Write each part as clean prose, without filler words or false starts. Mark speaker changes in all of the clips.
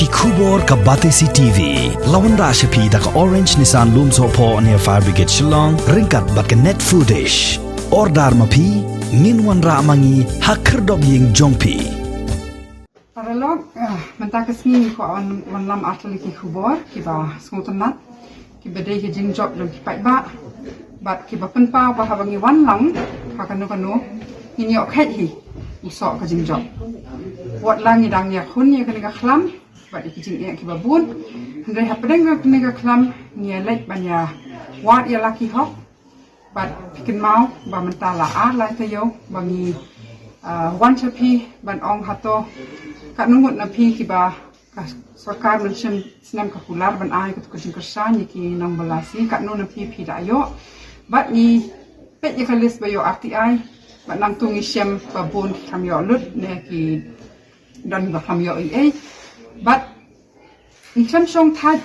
Speaker 1: Kubor ka Batesi TV. Lawan Rashapi da ka Orange Nissan Loom Sopo near Fire Brigade Shillong. Ringkat bat ka net foodish. Ordar mapi. Nginwan ra mangi hakerdog ying jongpi.
Speaker 2: Paralog, mentaka Sngi ko on lam atli ki Kubor kiba smutanat. Kiba dei ki Jingud long ki ba. Bat kiba penpa ba habangi wan lang hakanu ini ok hi usok ka Jingud. Wat lang idang ya khun ya kani ka khlam. Bat iki jing ki babun ndai hapdeng ka kani ka khlam ngia lek banya wat ya laki hok bat pikin mau ba mentala a lai tayo bangi wan chapi ban ong hato ka nungut na pi ki ba ka Sorkar mention senam ka kular ban ai ka jing kersa ni ki Nongbylla si ka nu na pi da yo bat ni pet ya kalis ba yo RTI bat nang tungi shem babun kam yo lut ne ki dan ba kam yo ai but in song thad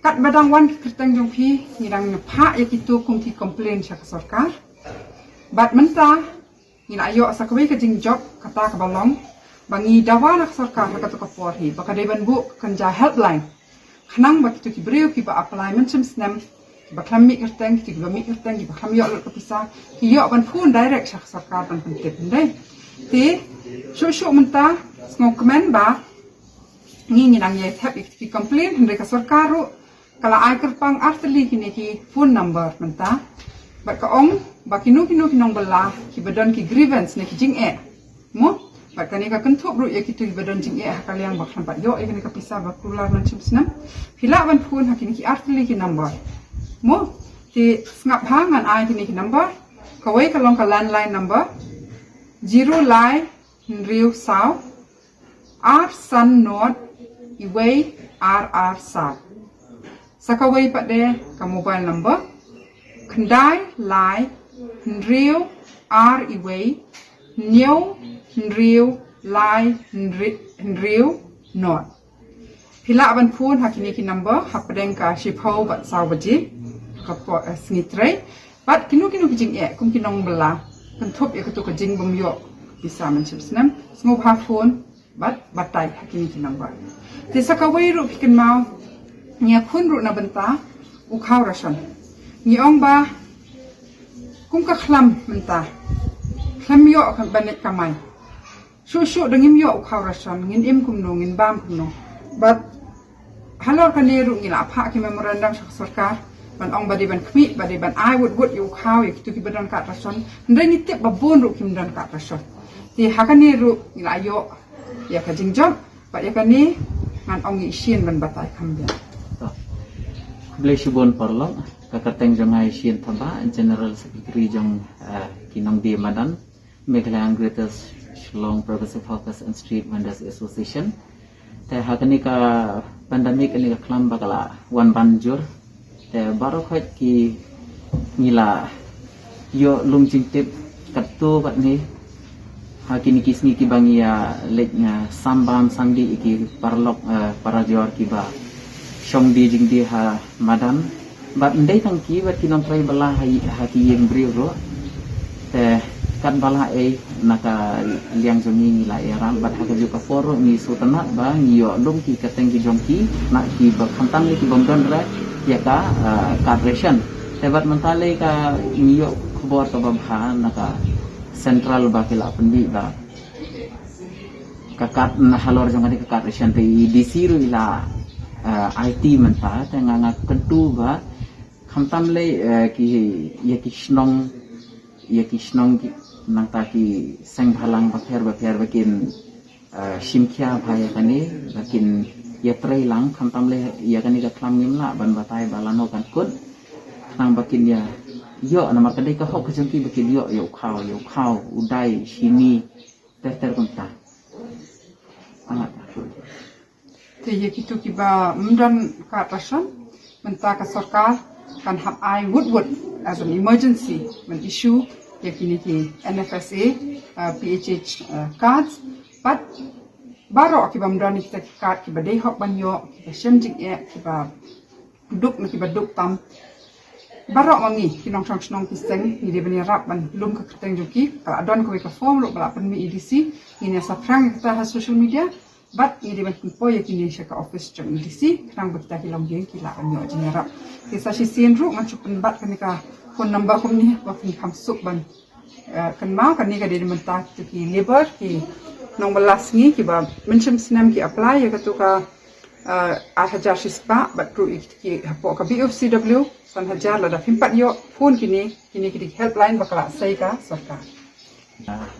Speaker 2: kat badang wan kerteng jong pi ngirang pha ya kitu kum ti complain sha Sorkar but menta ngina ayo sakwe ka Jingud kata ka balong bangi dawa nak Sorkar ka to ka por hi baka dei ban bu kan ja helpline khnang ba kitu ki breu ki ba apply mention snam ba khlam mi kerteng ki ba mi kerteng ki ba khlam yo ka pisa ki yo ban phone direct sha Sorkar ban tip dei ti shu menta ngok comment ba ngi nang ye tap ki complain hendre ka Sorkar kala ai kerpang arteli kini ki phone number menta ba ka ong ba kinu Nongbylla ki badon ki grievance ne ki jing mo ba kani ka kentuk ru ye ki tu badon jing hakaliang ba kham ba yo e kini ka pisa ba kular nan chimsnam pila ban phone hakini ki arteli ki number mo ti ngap hangan ai kini ki number ka wei ka long ka landline number 0 lai riu sao R San Not Iway RR Sa Sakaway pa de ka mobile number Kandai Lai Nriu R Iway Nyo Nriu Lai Nriu Not Pila aban phone hakini ki number hapadeng ka shipho bat saw baji ka po sngitre bat kinu ki jing kum ki Nongbylla kan thop e ka to ka jing bum yo bisa menchipsnam sngop ha phone bat batai hakini ki number ti sakawai ru pikin mau nia khun ru na benta u khaw rasan ni ong ba kum ka khlam menta khlam yo kan banet kamai shu dengim yo u khaw rasan ngin im kum no ngin bam kum no bat halor kan ru ngila pha ki memorandum Sorkar ban ong badi ban khmi badi ban ai would you khaw ik tu ki badan ka rasan ndai ni tip babon ru kim dan ka rasan ti hakani ru ngila yo ya ka Jingud ba ya kani ngan ong isien ban batai khambia
Speaker 3: ble shibon parlong ka kateng jangai sien thaba general secretary jong kinong di madan Meghalaya Greatest Shillong Progressive Hawkers and Street Vendors Association te hakani ka pandemic ni ka khlam bakala wan banjur te baro khat ki ngila yo lum jingtip katu bat ni hakini kisni ki bangia letnya sambam sandi iki parlok parajor ki ba shongdi jingdi ha madan bat ndai tang ki bat kinong trai bala haki yeng brio te kan bala naka liang jongi ni la ram bat haka juga foro ni sutana ba ngiyo lum ki kateng ki jongki nak ki ba khantang ki bomdon ra ya ka corporation te bat mentale ka ngiyo khobor ka ba naka Central bakila pendi ba kakat na halor jong ka corporation te DC ru ila IT menta te nganga kentu ba khamtam le ki ye ki snong ki nang ta ki seng bhalang bakher bakin shimkhya bhaya kani bakin ye trei lang khamtam le ya kani ka khlam ngimla ban batai balano kan kut nang bakin ya yo nama kadai ka hok jengki bikin yo khaw udai sini ter konta amat
Speaker 2: te ye kitu ki ba mdan ka rasan menta ka Sorkar kan hab ai would as an emergency when issue ye kini ki NFSA PHH cards but baro ki ba mdan ki card ki ba dei hok ban yo ki ba shemjing ki ba duk ki ba duk tam barok mangi kinong snong piseng ni de bani rap ban lum ka keteng joki kala don ko ka form lo bala pen mi EDC ini sa prang kita ha social media But ini ban pun ya kini syaka office jam di si kerang berita hilang dia kila banyo jenerap. Kisah si senru ngacu penbat kenika phone number kum ni bafin kamsuk ban kan mau kan ni ka dia mentak tu ki labor ki Nongbylla Sngi ki ba mencem senam ki apply ya katu ka hajar sispa but tru ki hapo ka BFCW san hajar la da pimpat yo phone kini ki helpline bakala sai ka Sorkar.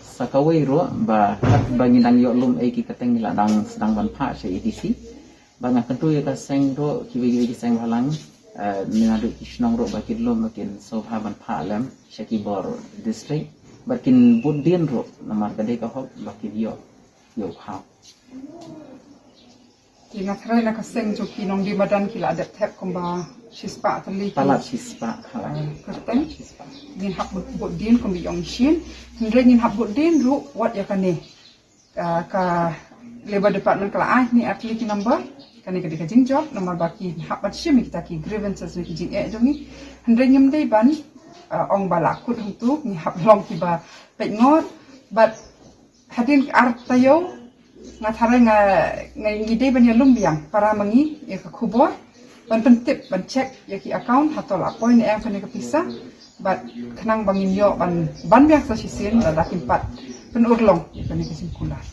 Speaker 3: Sakawai ro ba bangin dang yo lum ai ki kateng la dang sedang ban pha se EDC bang kan tu ya ka seng ro ki bi seng halang ni adu kisnong ro ba ki lum makin so pha ban pha lam shaki bor district bakin budin ro namar ka de ka hok bakin yo khao
Speaker 2: ki na thrai na ka seng jo ki nong di madan ki la adat thep komba shispa tali
Speaker 3: palat sispa hala
Speaker 2: kerteng ngin hak bot din kom yong shin hindre ngin hak bot din ru wat ya kane ka labor department kala ai ni atli ki number kane ka jing job nomor baki hak bat shim kita ki grievances ni jing jongi hindre ngim dei ban ong bala kut tu ni hak long ki ba pe ngot but hadin artayo ngathara ngai dei ban ya lumbiang para mangi ya ka khubor ban pentip ban check ya ki account hatol appoint em kane ka pisa but kenang bangin yo ban biak sa sisin da dakin pat penurlong kane ka simkulas